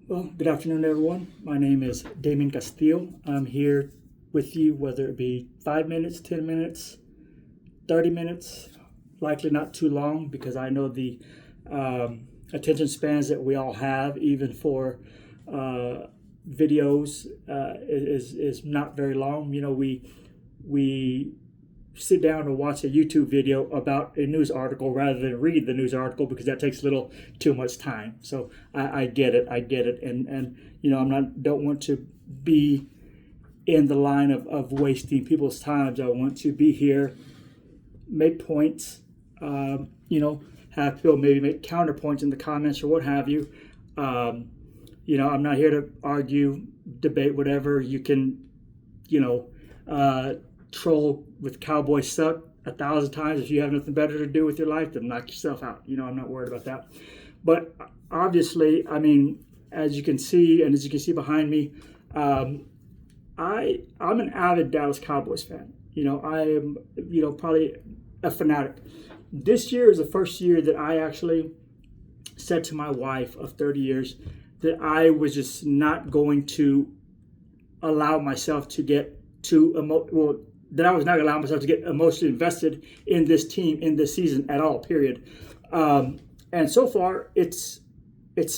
Well, good afternoon, everyone. My name is Damien Castillo. I'm here with you, whether it be 5 minutes, 10 minutes, 30 minutes, likely not too long, because I know the attention spans that we all have, even for videos, is not very long. We sit down and watch a YouTube video about a news article rather than read the news article because that takes a little too much time. So I get it, and don't want to be in the line of wasting people's time. I want to be here, make points, have people maybe make counterpoints in the comments or what have you. I'm not here to argue, debate, whatever. You can, troll with Cowboys suck 1,000 times. If you have nothing better to do with your life, then knock yourself out. I'm not worried about that. But obviously, as you can see, and as you can see behind me, I'm an avid Dallas Cowboys fan. I am, probably a fanatic. This year is the first year that I actually said to my wife of 30 years that I was just not going to allow myself to get that I was not allowing myself to get emotionally invested in this team, in this season at all, period. And so far, it's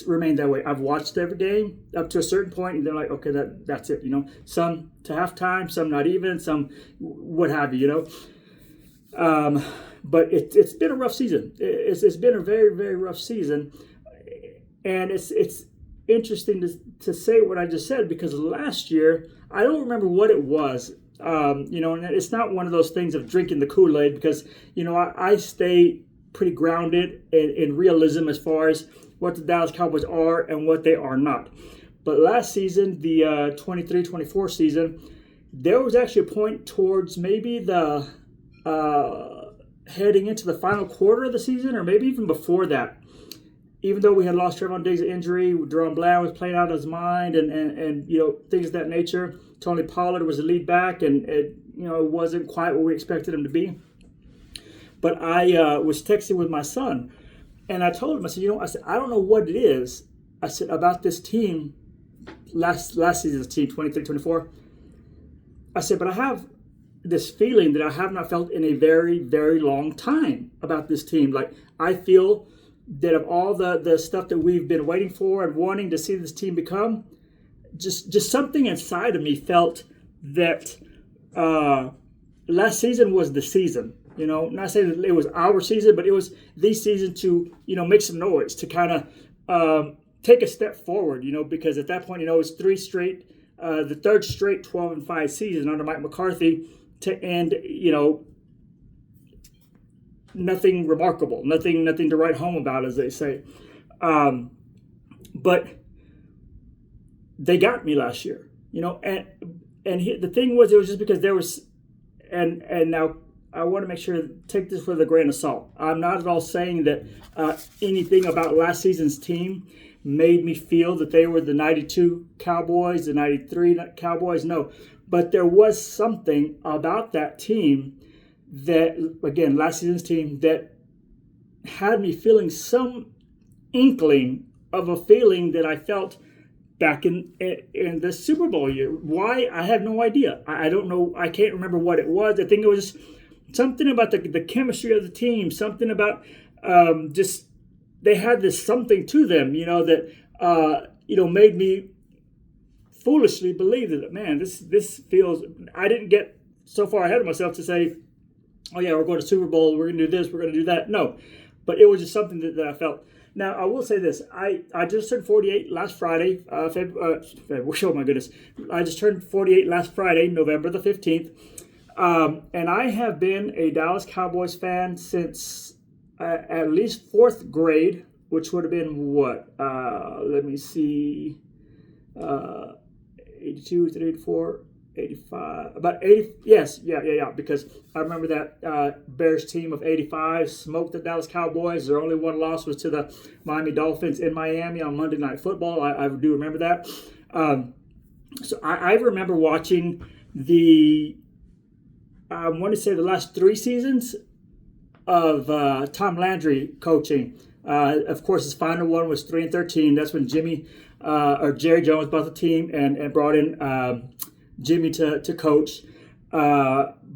remained that way. I've watched every game up to a certain point, and they're like, okay, that's it. Some to halftime, some not even, some what have you. But it's been a rough season. It's been a very, very rough season, and it's interesting to say what I just said, because last year I don't remember what it was. And it's not one of those things of drinking the Kool-Aid, because I stay pretty grounded in realism as far as what the Dallas Cowboys are and what they are not. But last season, the 23-24 season, there was actually a point towards maybe the heading into the final quarter of the season, or maybe even before that. Even though we had lost Trevon Diggs' injury, Deron Bland was playing out of his mind, and things of that nature. Tony Pollard was the lead back, and it wasn't quite what we expected him to be. But I was texting with my son, and I told him, I said, I don't know what it is. I said about this team, last season's team, 23-24. I said, but I have this feeling that I have not felt in a very, very long time about this team. Like, I feel that of all the stuff that we've been waiting for and wanting to see this team become, just something inside of me felt that last season was the season. Not saying that it was our season, but it was the season to make some noise, to kind of take a step forward. Because at that point, it's the third straight 12-5 season under Mike McCarthy to end. Nothing remarkable, nothing to write home about, as they say. But they got me last year, and the thing was, it was just because there was, and now I want to make sure to take this with a grain of salt. I'm not at all saying that anything about last season's team made me feel that they were the 92 Cowboys, the 93 Cowboys. No, but there was something about that team that, again, last season's team, that had me feeling some inkling of a feeling that I felt back in the Super Bowl year. Why? I have no idea. I don't know. I can't remember what it was. I think it was something about the chemistry of the team, something about just they had this something to them, that made me foolishly believe that, man, this feels. I didn't get so far ahead of myself to say, oh yeah, we're going to Super Bowl, we're going to do this, we're going to do that. No, but it was just something that I felt. Now, I will say this. I just turned 48 last Friday. Oh, my goodness. I just turned 48 last Friday, November the 15th. And I have been a Dallas Cowboys fan since at least fourth grade, which would have been what? Let me see. 82, 84, 85, about 80. Yes, yeah. Because I remember that Bears team of 85 smoked the Dallas Cowboys. Their only one loss was to the Miami Dolphins in Miami on Monday Night Football. I do remember that. So I remember watching I want to say the last three seasons of Tom Landry coaching. Of course, his final one was 3-13. That's when Jerry Jones bought the team and brought in Jimmy to coach.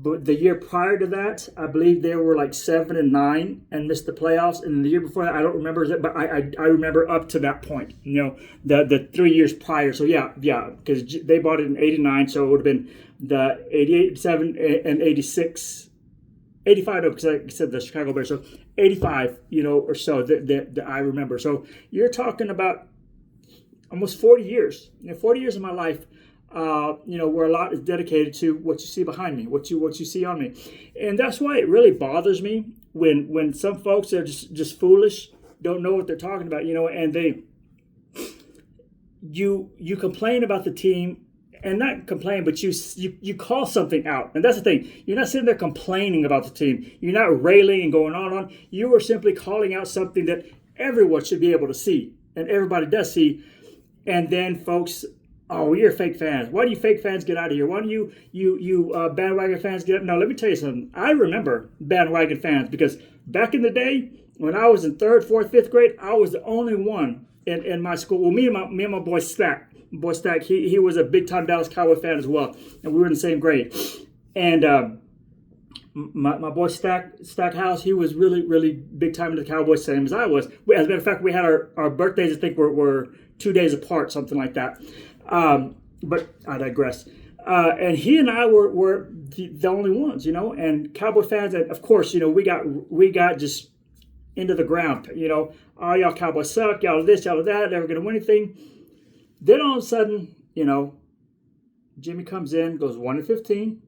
But the year prior to that, I believe they were like 7-9 and missed the playoffs. And the year before that, I don't remember that, but I remember up to that point. The 3 years prior. So yeah, because they bought it in '89, so it would have been the '88, '87, and '86, '85. No, because I said the Chicago Bears. So '85, or so that I remember. So you're talking about almost 40 years. 40 years of my life. Where a lot is dedicated to what you see behind me, what you see on me, and that's why it really bothers me when some folks are just foolish, don't know what they're talking about, and you complain about the team, and not complain, but you call something out, and that's the thing. You're not sitting there complaining about the team. You're not railing and going on. You are simply calling out something that everyone should be able to see, and everybody does see, and then folks. Oh, you're fake fans. Why do you fake fans get out of here? Why don't you bandwagon fans get up? No, let me tell you something. I remember bandwagon fans because back in the day when I was in 3rd, 4th, 5th grade, I was the only one in my school. Well, me and my boy Stack. He was a big time Dallas Cowboy fan as well, and we were in the same grade. And my boy Stackhouse, he was really, really big time into the Cowboys, same as I was. As a matter of fact, we had our birthdays, I think, were 2 days apart, something like that. But I digress. And he and I were the only ones, and Cowboy fans, and of course, we got just into the ground, oh, y'all Cowboys suck, y'all this, y'all that, never going to win anything. Then all of a sudden, Jimmy comes in, goes 1-15,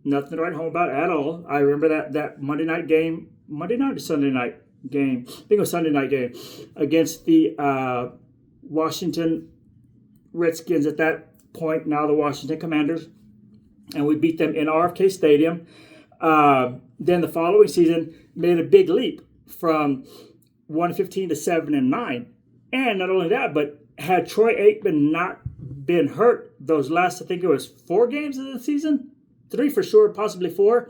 nothing to write home about at all. I remember that Monday night or Sunday night game, I think it was Sunday night game, against the Washington Redskins at that point, now the Washington Commanders, and we beat them in RFK Stadium. Then the following season made a big leap from 1-15 to 7-9, and not only that, but had Troy Aikman not been hurt those last, I think it was 4 games of the season, 3 for sure, possibly 4,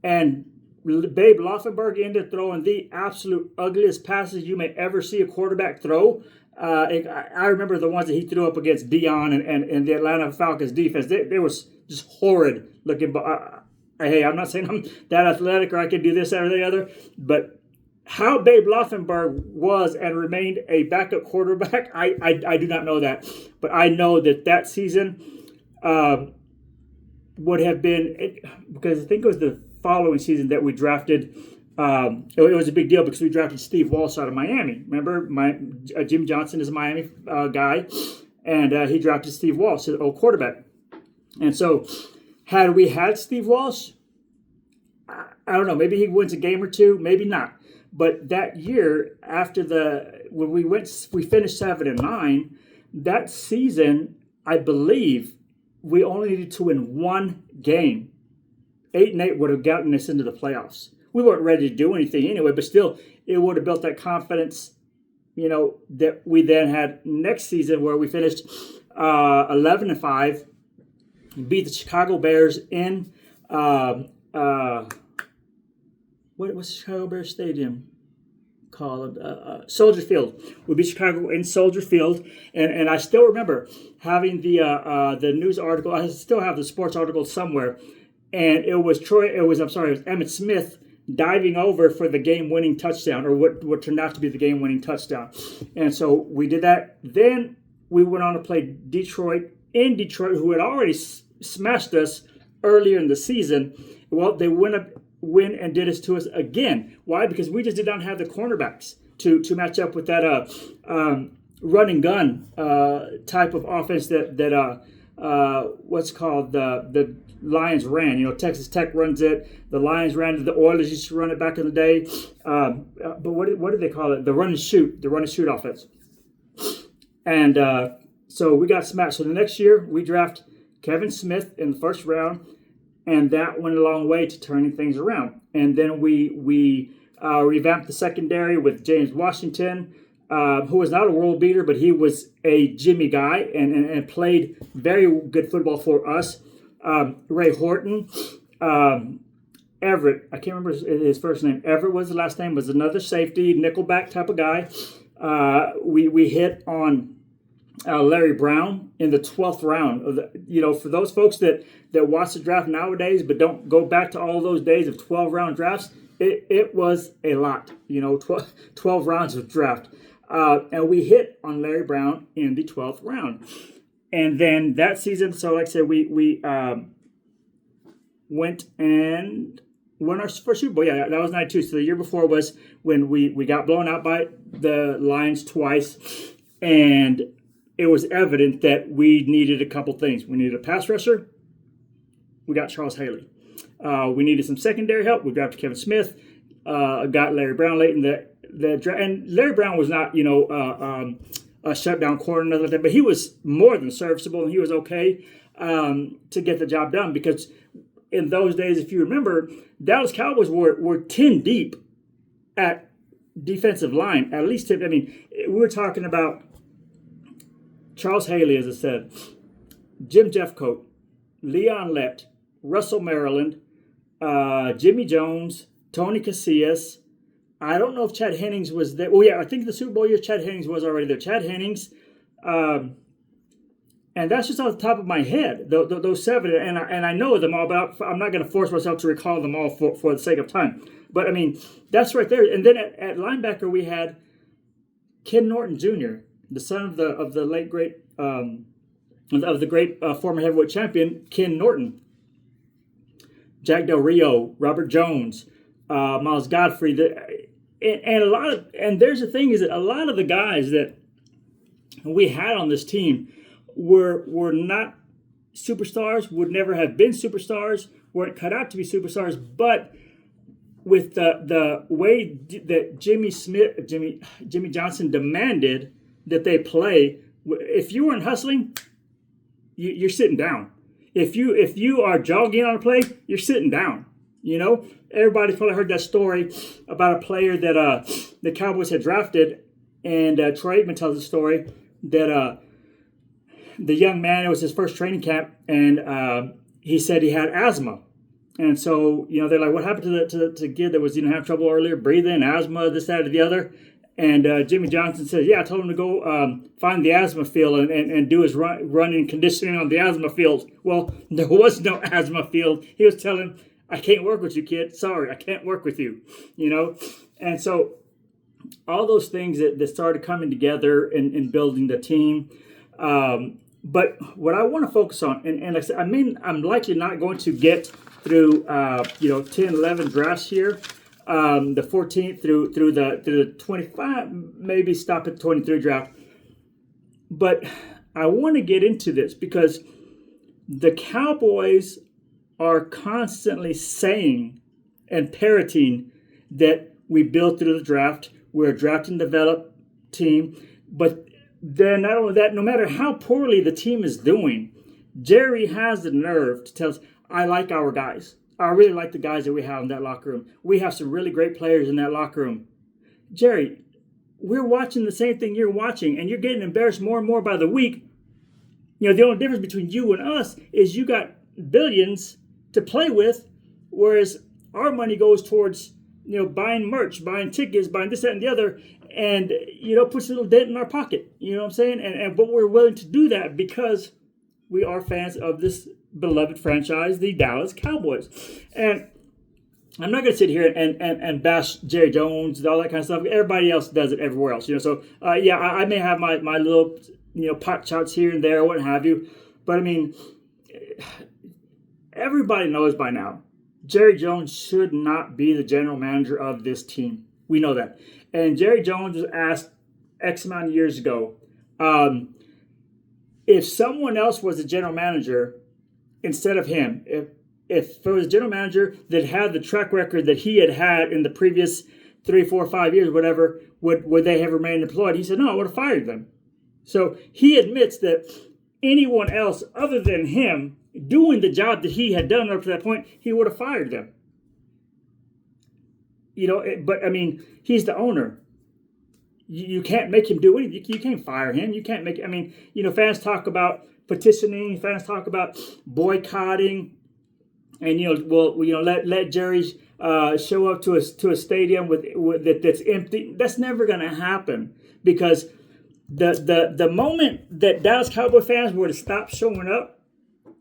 and Babe Laufenberg ended up throwing the absolute ugliest passes you may ever see a quarterback throw. I remember the ones that he threw up against Dion and the Atlanta Falcons defense. They was just horrid looking. Hey, I'm not saying I'm that athletic or I can do this, that, or the other, but how Babe Laufenberg was and remained a backup quarterback, I do not know that. But I know that season would have been, because I think it was the following season that we drafted. It was a big deal because we drafted Steve Walsh out of Miami. Remember, Jim Johnson is a Miami guy, and he drafted Steve Walsh, his old quarterback. And so, had we had Steve Walsh, I don't know, maybe he wins a game or two, maybe not. But that year, when we finished 7-9. That season, I believe we only needed to win 1 game. 8-8 would have gotten us into the playoffs. We weren't ready to do anything anyway, but still, it would have built that confidence, that we then had next season where we finished 11-5, beat the Chicago Bears in what's the Chicago Bears Stadium called? Soldier Field. We beat Chicago in Soldier Field, and I still remember having the news article. I still have the sports article somewhere, and it was Emmitt Smith diving over for the game-winning touchdown, or what turned out to be the game-winning touchdown. And so we did that. Then we went on to play Detroit, who had already smashed us earlier in the season. Well, they win and did it to us again. Why? Because we just did not have the cornerbacks to match up with that run and gun type of offense that what's called the Lions ran. Texas Tech runs it. The Lions ran it. The Oilers used to run it back in the day. But what did they call it? The run and shoot. The run and shoot offense. And so we got smashed. So the next year we draft Kevin Smith in the first round, and that went a long way to turning things around. And then we revamped the secondary with James Washington, who was not a world beater, but he was a Jimmy guy and played very good football for us. Ray Horton, Everett. I can't remember his first name. Everett was the last name. Was another safety, nickelback type of guy. We hit on Larry Brown in the 12th round. For those folks that watch the draft nowadays but don't go back to all those days of 12-round drafts, it was a lot. 12 rounds of draft. And we hit on Larry Brown in the 12th round. And then that season, so like I said, we went and won our first Super Bowl. Yeah, that was 92. So the year before was when we got blown out by the Lions twice. And it was evident that we needed a couple things. We needed a pass rusher. We got Charles Haley. We needed some secondary help. We drafted Kevin Smith. Got Larry Brown late in the draft. And Larry Brown was not, a shutdown corner, nothing like that, but he was more than serviceable, and he was okay to get the job done, because in those days, if you remember, Dallas Cowboys were 10 deep at defensive line, at least 10. I mean, we were talking about Charles Haley, as I said, Jim Jeffcoat, Leon Lett, Russell Maryland, Jimmy Jones, Tony Casillas. I don't know if Chad Hennings was there. Well, yeah, I think the Super Bowl year, Chad Hennings was already there. Chad Hennings, and that's just off the top of my head, those seven. And I know them all, but I'm not going to force myself to recall them all for the sake of time. But, I mean, that's right there. And then at linebacker, we had Ken Norton Jr., the son of the late great of the great former heavyweight champion Ken Norton, Jack Del Rio, Robert Jones, Miles Godfrey, and there's the thing is that a lot of the guys that we had on this team were not superstars, would never have been superstars, weren't cut out to be superstars, but with the way that Jimmy Johnson demanded that they play, if you weren't hustling, you're sitting down. If you are jogging on a play, you're sitting down. Everybody's probably heard that story about a player that the Cowboys had drafted, and Troy Aikman tells the story that the young man, it was his first training camp, and he said he had asthma. And so, they're like, what happened to the kid that was having trouble earlier, breathing, asthma, this, that, or the other? And Jimmy Johnson said, yeah, I told him to go find the asthma field and do his running conditioning on the asthma field. Well, there was no asthma field. He was telling him, I can't work with you, kid. Sorry, I can't work with you. And so all those things that started coming together in building the team. But what I want to focus on, and like I said, I'm likely not going to get through 10, 11 drafts here. The 14th through the 25, maybe stop at the 23 draft. But I want to get into this because the Cowboys are constantly saying and parroting that we built through the draft. We're a draft and develop team. But then not only that, no matter how poorly the team is doing, Jerry has the nerve to tell us, I like our guys. I really like the guys that we have in that locker room. We have some really great players in that locker room. Jerry, we're watching the same thing you're watching, and you're getting embarrassed more and more by the week. The only difference between you and us is you got billions to play with, whereas our money goes towards, buying merch, buying tickets, buying this, that, and the other, and, puts a little dent in our pocket. You know what I'm saying? But we're willing to do that because we are fans of this beloved franchise, the Dallas Cowboys. And I'm not going to sit here and bash Jerry Jones, all that kind of stuff. Everybody else does it everywhere else, So, I may have my little, pot shots here and there, what have you. But, I mean, everybody knows by now, Jerry Jones should not be the general manager of this team. We know that. And Jerry Jones was asked X amount of years ago, if someone else was the general manager instead of him, if there was a general manager that had the track record that he had in the previous 3, 4, 5 years, whatever, would they have remained employed? He said, no, I would have fired them. So he admits that anyone else other than him doing the job that he had done up to that point, he would have fired them. But I mean, he's the owner. You can't make him do anything. You can't fire him. You can't make. Fans talk about petitioning. Fans talk about boycotting. and let Jerry show up to a stadium that's empty. That's never going to happen, because the moment that Dallas Cowboy fans were to stop showing up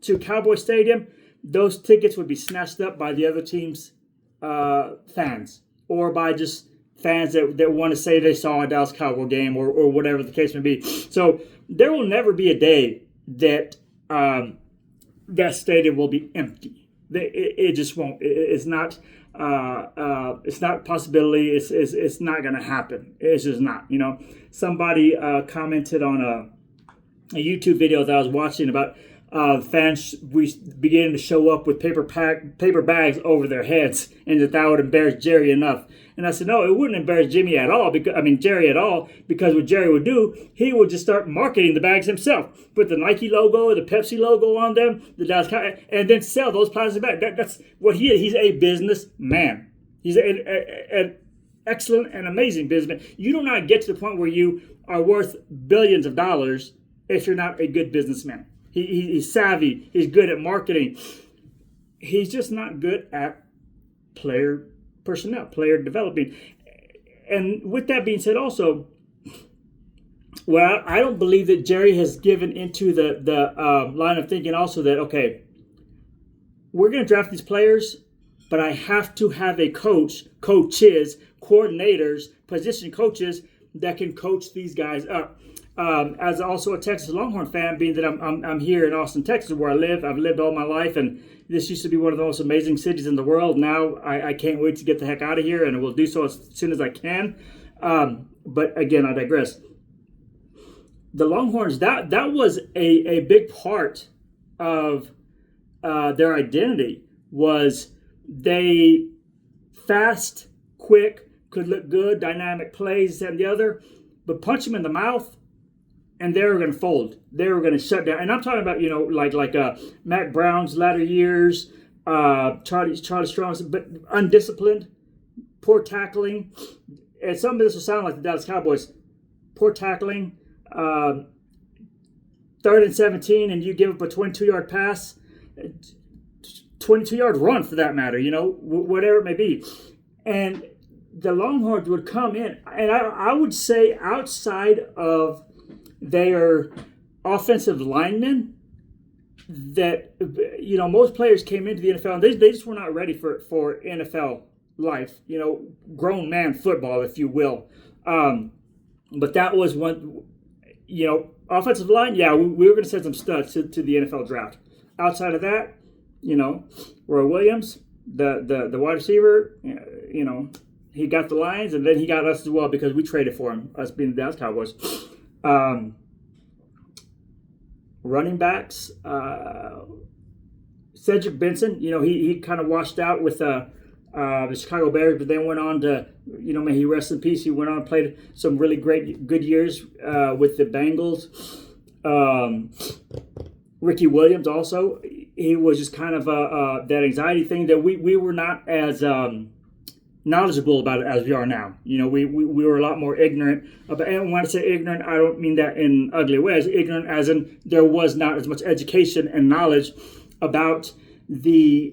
to Cowboy Stadium, those tickets would be snatched up by the other team's fans, or by just fans that want to say they saw a Dallas Cowboy game, or whatever the case may be. So there will never be a day that that stadium will be empty. It just won't. It's not. It's not a possibility. It's not going to happen. It's just not. Somebody commented on a YouTube video that I was watching about fans beginning to show up with paper bags over their heads, and that would embarrass Jerry enough. And I said, no, it wouldn't embarrass Jerry at all, because what Jerry would do, he would just start marketing the bags himself. Put the Nike logo, the Pepsi logo on them, and then sell those plastic bags. That's what he is. He's a businessman. He's an excellent and amazing businessman. You do not get to the point where you are worth billions of dollars if you're not a good businessman. He's savvy. He's good at marketing. He's just not good at player developing. And with that being said, also, well, I don't believe that Jerry has given into the line of thinking also that, okay, we're going to draft these players, but I have to have a coaches, coordinators, position coaches that can coach these guys up. As also a Texas Longhorn fan, being that I'm here in Austin, Texas, where I live. I've lived all my life, and this used to be one of the most amazing cities in the world. Now I can't wait to get the heck out of here, and I will do so as soon as I can. But again, I digress. The Longhorns, that was a big part of their identity, was they fast, quick, could look good, dynamic plays, this and the other, but punch them in the mouth, and they were going to fold. They were going to shut down. And I'm talking about, like Mac Brown's latter years, Charlie Strong's, but undisciplined, poor tackling. And some of this will sound like the Dallas Cowboys. Poor tackling, 3rd and 17, and you give up a 22-yard pass, 22-yard run for that matter, whatever it may be. And the Longhorns would come in, and I would say outside of their offensive linemen, that most players came into the NFL and they just were not ready for NFL life, grown man football, if you will. But that was one, offensive line. Yeah, we were going to send some studs to the NFL draft. Outside of that, Roy Williams, the wide receiver, he got the Lions, and then he got us as well because we traded for him, us being the Dallas Cowboys. Running backs, Cedric Benson, he kind of washed out with the Chicago Bears, but then went on to, may he rest in peace, he went on and played some really good years with the Bengals. Ricky Williams also, he was just kind of that anxiety thing that we were not as knowledgeable about it as we are now. We were a lot more ignorant about, and when I say ignorant, I don't mean that in ugly ways. Ignorant as in there was not as much education and knowledge about the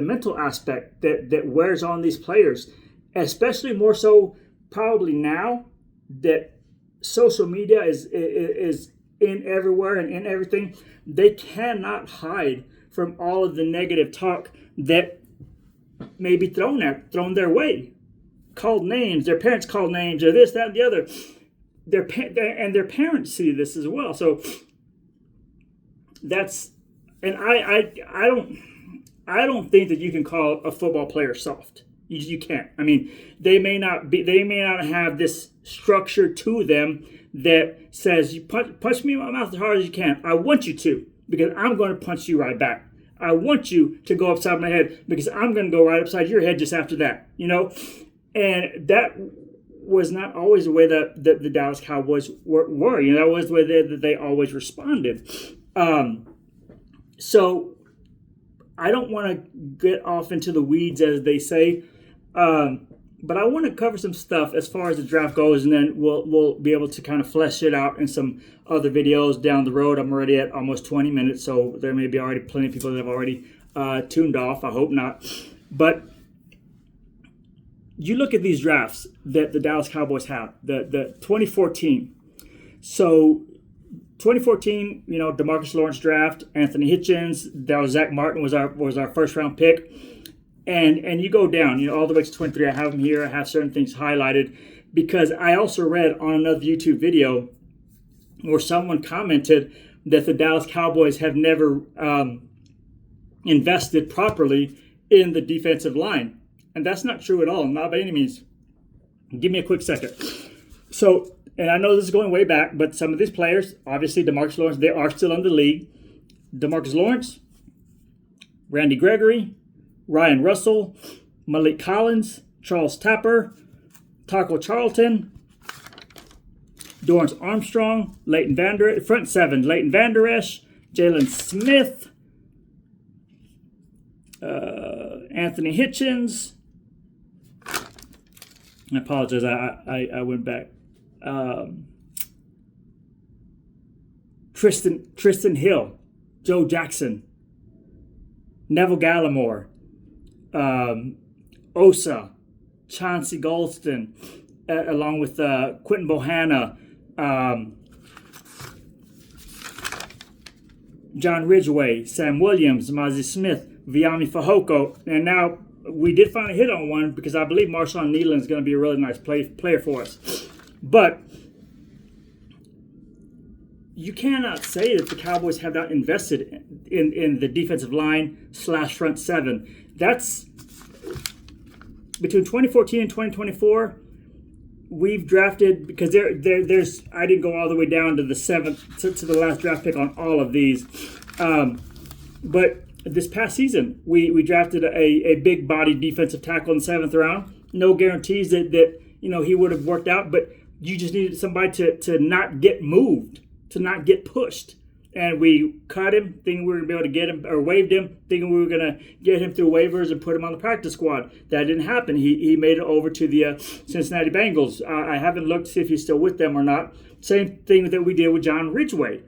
mental aspect that wears on these players, especially more so probably now that social media is in everywhere and in everything. They cannot hide from all of the negative talk that may be thrown their way. Called names, their parents called names, or this, that, and the other. Their parents see this as well. So that's, and I don't think that you can call a football player soft. You can't. I mean, they may not have this structure to them that says, you punch me in my mouth as hard as you can. I want you to, because I'm going to punch you right back. I want you to go upside my head because I'm going to go right upside your head just after that, And that was not always the way that the Dallas Cowboys were. That was the way that they always responded. So I don't want to get off into the weeds, as they say. But I want to cover some stuff as far as the draft goes, and then we'll be able to kind of flesh it out in some other videos down the road. I'm already at almost 20 minutes, so there may be already plenty of people that have already tuned off. I hope not. But you look at these drafts that the Dallas Cowboys have, the 2014. So 2014, DeMarcus Lawrence draft, Anthony Hitchens, that was Zach Martin was our first round pick. And you go down, all the way to 23. I have them here. I have certain things highlighted because I also read on another YouTube video where someone commented that the Dallas Cowboys have never invested properly in the defensive line. And that's not true at all, not by any means. Give me a quick second. So, and I know this is going way back, but some of these players, obviously DeMarcus Lawrence, they are still in the league. DeMarcus Lawrence, Randy Gregory, Ryan Russell, Malik Collins, Charles Tapper, Taco Charlton, Dorrance Armstrong, front seven, Leighton Vander Esch, Jalen Smith, Anthony Hitchens. I apologize, I went back. Tristan Hill, Joe Jackson, Neville Gallimore, Osa, Chauncey Golston, along with Quentin Bohanna, John Ridgway, Sam Williams, Mozzie Smith, Viami Fehoko, and now we did finally hit on one because I believe Marshawn Nealon is going to be a really nice player for us. But you cannot say that the Cowboys have not invested in the defensive line / front seven. That's between 2014 and 2024. We've drafted, because there's I didn't go all the way down to the seventh to the last draft pick on all of these, but this past season we drafted a big body defensive tackle in the 7th round. No guarantees that he would have worked out, but you just needed somebody to not get moved, to not get pushed. And we cut him, thinking we were going to be able to get him, or waived him, thinking we were going to get him through waivers and put him on the practice squad. That didn't happen. He made it over to the Cincinnati Bengals. I haven't looked to see if he's still with them or not. Same thing that we did with John Ridgway.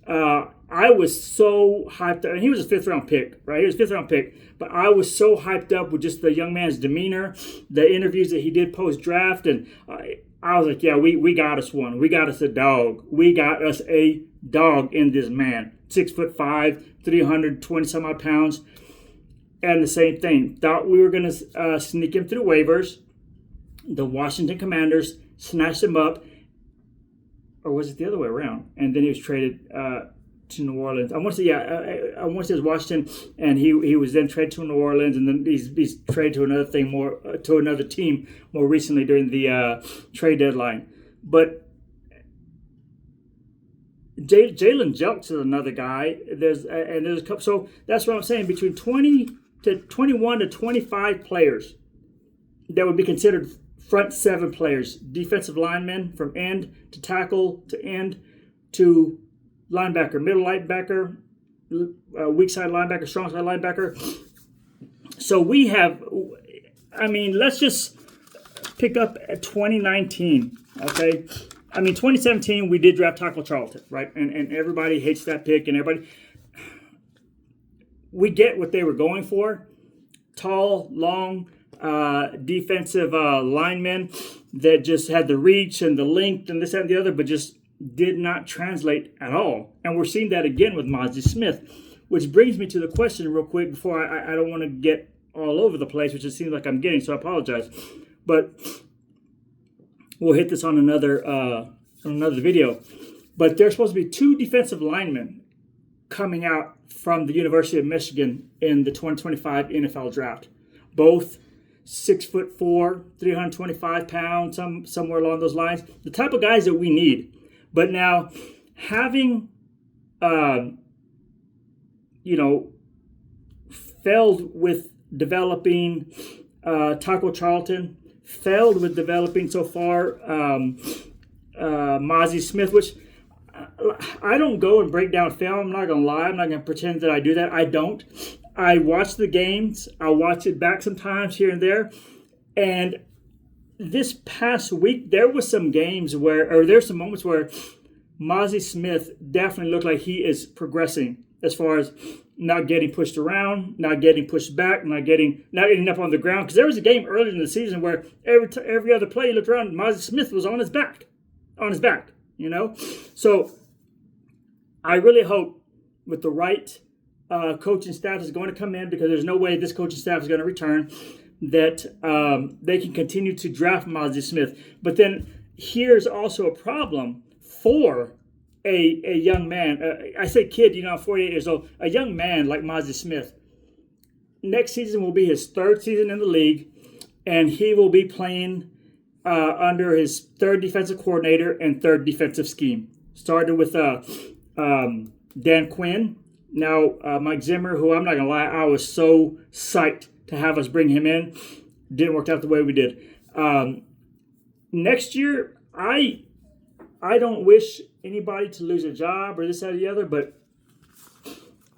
I was so hyped up, and he was a 5th round pick, right? He was a 5th round pick. But I was so hyped up with just the young man's demeanor, the interviews that he did post-draft, and I was like, yeah, we got us one. We got us a dog. We got us a dog in this man. 6'5", 320 some odd pounds. And the same thing. Thought we were going to sneak him through waivers. The Washington Commanders snatched him up. Or was it the other way around? And then he was traded to New Orleans. I want to say it was Washington, and he was then traded to New Orleans, and then he's traded to another team more recently during the trade deadline. But Jalen Jelks is another guy. There's a couple. So that's what I'm saying. Between 20 to 21 to 25 players that would be considered front seven players, defensive linemen from end to tackle to end to linebacker, middle linebacker, weak side linebacker, strong side linebacker. So we have, let's just pick up at 2019, okay? 2017, we did draft Taco Charlton, right? And everybody hates that pick, and we get what they were going for. Tall, long, defensive linemen that just had the reach and the length and this, that, and the other, but just did not translate at all. And we're seeing that again with Mozzie Smith, which brings me to the question real quick before I don't want to get all over the place, which it seems like I'm getting, so I apologize. But we'll hit this on another video. But there's supposed to be 2 defensive linemen coming out from the University of Michigan in the 2025 NFL draft. Both 6'4", 325 pounds, somewhere along those lines. The type of guys that we need. But now, having, failed with developing Taco Charlton, failed with developing so far Mozzie Smith, which I don't go and break down film. I'm not going to lie. I'm not going to pretend that I do that. I don't. I watch the games. I watch it back sometimes here and there. And this past week, there's some moments where Mozzie Smith definitely looked like he is progressing as far as not getting pushed around, not getting pushed back, not getting up on the ground. Because there was a game earlier in the season where every other play you looked around, Mozzie Smith was on his back, So I really hope with the right coaching staff is going to come in, because there's no way this coaching staff is going to return, that they can continue to draft Mozzie Smith. But then here's also a problem for a young man. I say kid, I'm 48 years old. A young man like Mozzie Smith. Next season will be his third season in the league, and he will be playing under his third defensive coordinator and third defensive scheme. Started with Dan Quinn. Now, Mike Zimmer, who I'm not going to lie, I was so psyched to have us bring him in. Didn't work out the way we did. Next year, I don't wish anybody to lose a job or this, that, or the other, but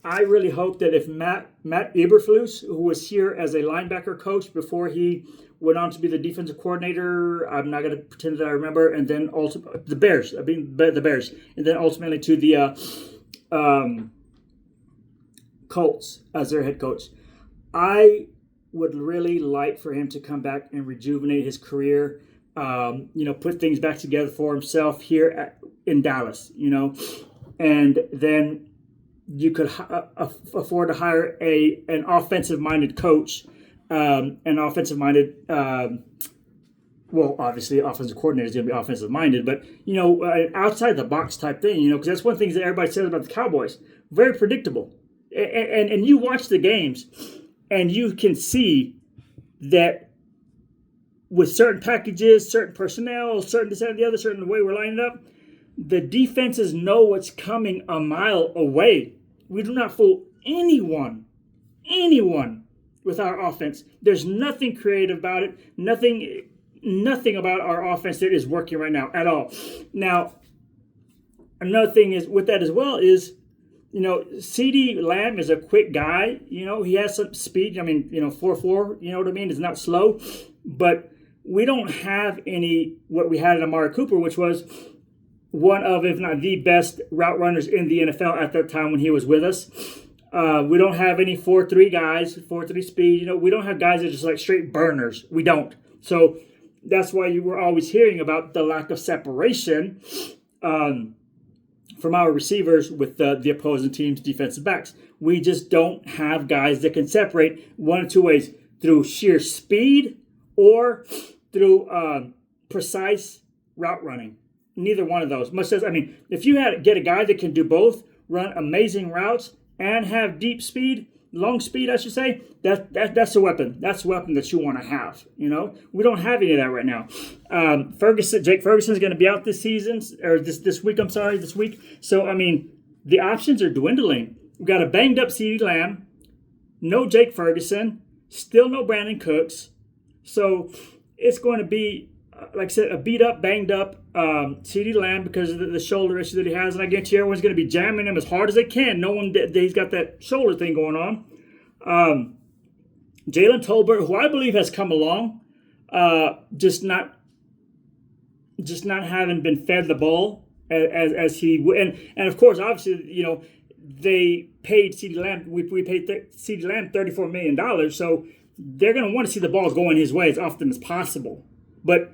I really hope that if Matt Eberflus, who was here as a linebacker coach before he went on to be the defensive coordinator, I'm not going to pretend that I remember, and then the Bears, and then ultimately to the Colts as their head coach. I would really like for him to come back and rejuvenate his career, put things back together for himself here in Dallas, and then you could afford to hire an offensive-minded coach, obviously offensive coordinator is going to be offensive-minded, but, an outside-the-box type thing, because that's one thing that everybody says about the Cowboys. Very predictable. And you watch the games, and you can see that with certain packages, certain personnel, certain this and the other, certain the way we're lining up, the defenses know what's coming a mile away. We do not fool anyone with our offense. There's nothing creative about it. Nothing about our offense that is working right now at all. Now, another thing is with that as well is, CeeDee Lamb is a quick guy. He has some speed. 4.4, is not slow. But we don't have what we had in Amari Cooper, which was one of, if not the best route runners in the NFL at that time when he was with us. We don't have any 4.3 guys, 4.3 speed. We don't have guys that are just like straight burners. We don't. So that's why you were always hearing about the lack of separation from our receivers with the opposing team's defensive backs. We just don't have guys that can separate one of two ways, through sheer speed or through precise route running. Neither one of those. If you get a guy that can do both, run amazing routes and have deep speed, long speed, I should say, that's a weapon. That's a weapon that you want to have. We don't have any of that right now. Jake Ferguson is going to be out this season, or this week. So the options are dwindling. We've got a banged up CeeDee Lamb, no Jake Ferguson, still no Brandon Cooks. So it's going to be, like I said, a beat up, banged up CeeDee Lamb because of the shoulder issue that he has, and I guarantee everyone's going to be jamming him as hard as they can. No one, he's got that shoulder thing going on. Jalen Tolbert, who I believe has come along, just not having been fed the ball as he and of course, obviously, they paid CeeDee Lamb. We paid CeeDee Lamb $34 million, so they're going to want to see the ball going his way as often as possible. But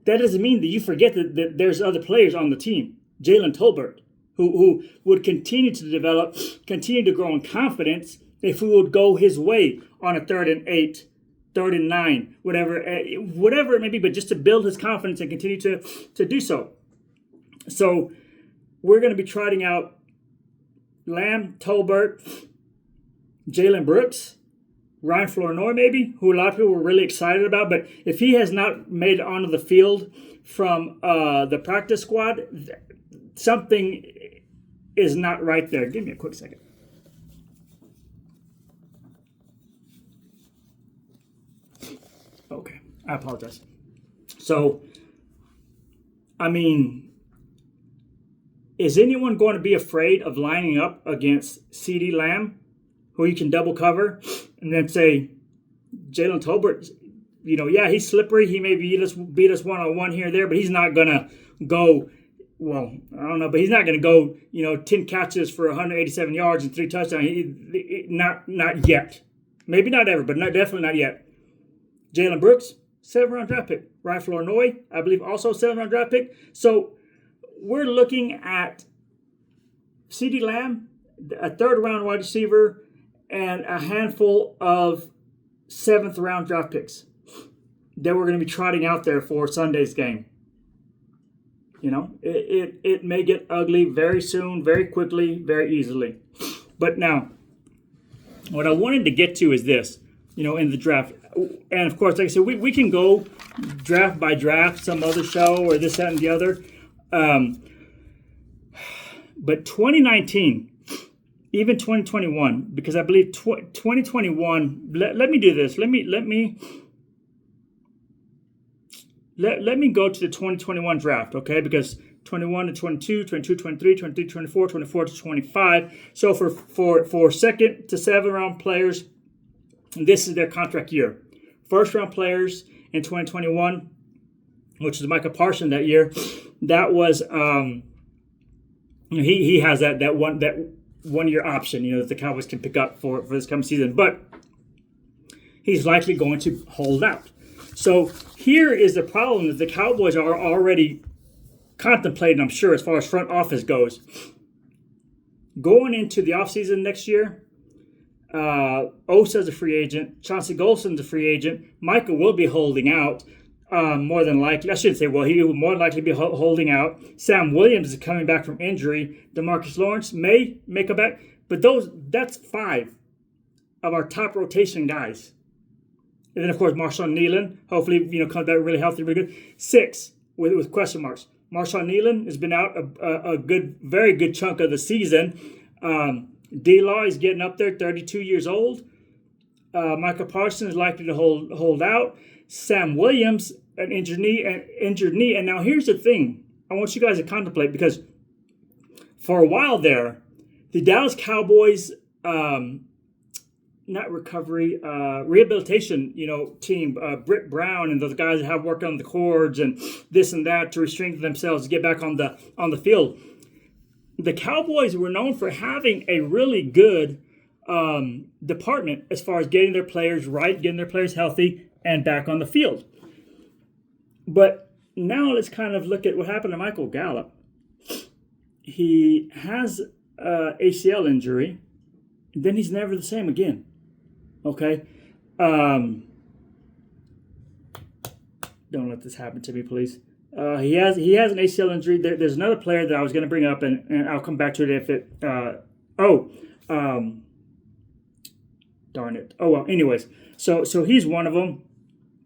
that doesn't mean that you forget that there's other players on the team. Jalen Tolbert, who would continue to develop, continue to grow in confidence if we would go his way on a 3rd and 8, 3rd and 9, whatever it may be, but just to build his confidence and continue to do so. So we're going to be trotting out Lamb, Tolbert, Jalen Brooks, Ryan Flournoy maybe, who a lot of people were really excited about. But if he has not made it onto the field from the practice squad, something is not right there. Give me a quick second. Okay, I apologize. So, is anyone going to be afraid of lining up against CeeDee Lamb, who you can double cover, and then say, Jalen Tolbert, he's slippery. He may beat us one-on-one here or there, but he's not going to go, well, I don't know, but he's not going to go, 10 catches for 187 yards and 3 touchdowns. Not yet. Maybe not ever, but definitely not yet. Jalen Brooks, 7th-round draft pick. Ryan Flournoy, I believe, also 7th-round draft pick. So we're looking at CeeDee Lamb, a 3rd-round wide receiver, and a handful of 7th-round draft picks that we're going to be trotting out there for Sunday's game. It may get ugly very soon, very quickly, very easily. But now, what I wanted to get to is this, in the draft. And, of course, like I said, we can go draft by draft, some other show, or this, that, and the other. But 2019, even 2021, because I believe 2021, let me do this. Let me go to the 2021 draft, okay? Because 21 to 22, 22 to 23, 23 to 24, 24 to 25. So for 2nd to 7th round players, this is their contract year. 1st round players in 2021, which is Micah Parsons that year, that was he has that 1 year option, that the Cowboys can pick up for this coming season, but he's likely going to hold out. So here is the problem that the Cowboys are already contemplating, I'm sure, as far as front office goes. Going into the offseason next year, Osa's a free agent. Chauncey Golson's a free agent. Micah will be holding out, more than likely. I shouldn't say, well, he will more likely be holding out. Sam Williams is coming back from injury. DeMarcus Lawrence may come back. But that's 5 of our top rotation guys. And then, of course, Marshawn Nealon, hopefully, comes back really healthy, really good. 6 with question marks. Marshawn Nealon has been out a very good chunk of the season. D-Law is getting up there, 32 years old. Micah Parsons is likely to hold out. Sam Williams, an injured knee. And now here's the thing I want you guys to contemplate, because for a while there, the Dallas Cowboys rehabilitation, team, Britt Brown and those guys that have worked on the cords and this and that to restrain themselves to get back on the field. The Cowboys were known for having a really good department as far as getting their players right, getting their players healthy and back on the field. But now let's kind of look at what happened to Michael Gallup. He has ACL injury, and then he's never the same again. Okay? Don't let this happen to me, please. He has an ACL injury. There's another player that I was going to bring up, and I'll come back to it if it. Darn it. Oh well. Anyways, so he's one of them.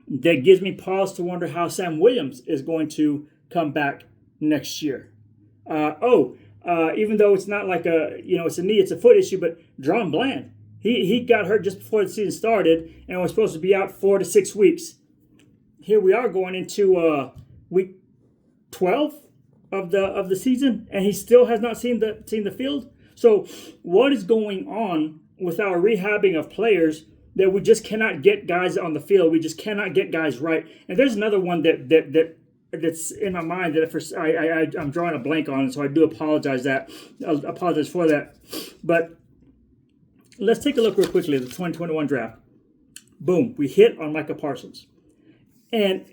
That gives me pause to wonder how Sam Williams is going to come back next year. Even though it's not like it's a knee, it's a foot issue, but Dron Bland, he got hurt just before the season started and was supposed to be out 4 to 6 weeks. Here we are going into week 12 of the season, and he still has not seen the field. So what is going on with our rehabbing of players that we just cannot get guys on the field? We just cannot get guys right. And there's another one that's in my mind that I'm drawing a blank on, so I do apologize for that. But let's take a look real quickly at the 2021 draft. Boom, we hit on Micah Parsons. And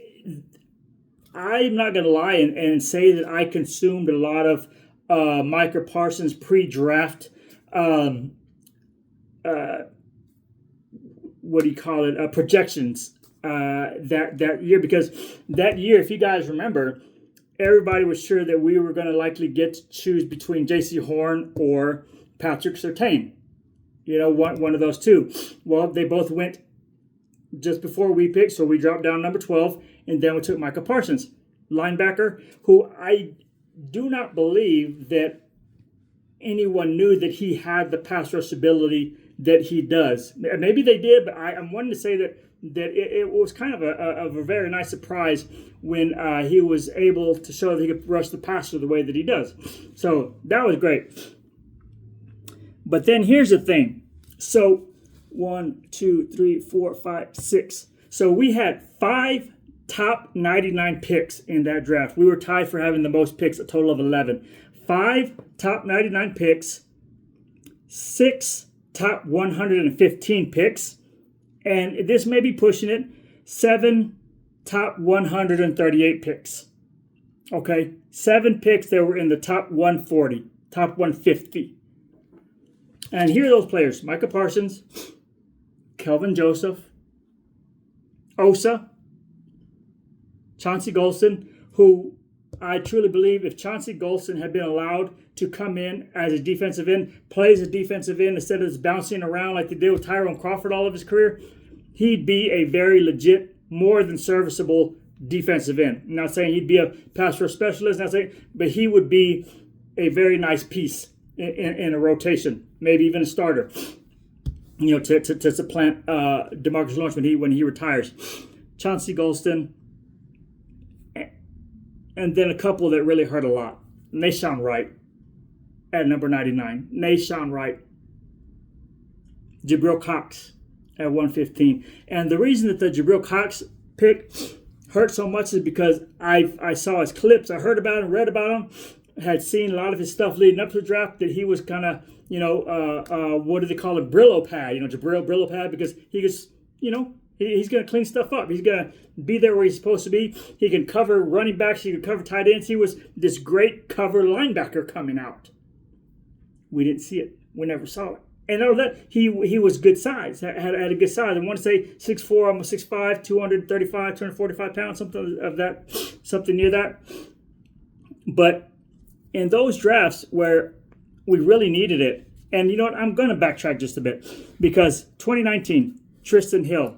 I'm not going to lie and say that I consumed a lot of Micah Parsons pre-draft projections that year, because that year, if you guys remember, everybody was sure that we were going to likely get to choose between J.C. Horn or Patrick Surtain. One of those two. Well, they both went just before we picked, so we dropped down number 12, and then we took Micah Parsons, linebacker, who I do not believe that anyone knew that he had the pass rush ability that he does. Maybe they did, but I'm wanting to say that it was kind of a very nice surprise when he was able to show that he could rush the passer the way that he does. So that was great. But then here's the thing. So 1, 2, 3, 4, 5, 6. So we had 5 top 99 picks in that draft. We were tied for having the most picks, a total of 11. 5 top 99 picks, 6 top 115 picks, and this may be pushing it, 7 top 138 picks. Okay, 7 picks that were in the top 140, top 150. And here are those players: Micah Parsons, Kelvin Joseph, Osa, Chauncey Golston, who I truly believe if Chauncey Golston had been allowed to come in as a defensive end, play as a defensive end instead of just bouncing around like they did with Tyrone Crawford all of his career, he'd be a very legit, more than serviceable defensive end. I'm not saying he'd be a pass rush specialist, not saying, but he would be a very nice piece in a rotation, maybe even a starter. To supplant DeMarcus Lawrence when he retires. Chauncey Golston, and then a couple that really hurt a lot. Nashawn Wright at number 99. Nashawn Wright. Jabril Cox at 115. And the reason that the Jabril Cox pick hurt so much is because I saw his clips. I heard about him, read about him, had seen a lot of his stuff leading up to the draft, that he was kind of, what do they call it? Brillo pad, Brillo pad, because he just, he's going to clean stuff up. He's going to be there where he's supposed to be. He can cover running backs. He can cover tight ends. He was this great cover linebacker coming out. We didn't see it. We never saw it. And all that, he was good size, had a good size. I want to say 6'4", almost 6'5", 235, 245 pounds, something near that. But in those drafts where we really needed it, and you know what, I'm going to backtrack just a bit, because 2019, Tristan Hill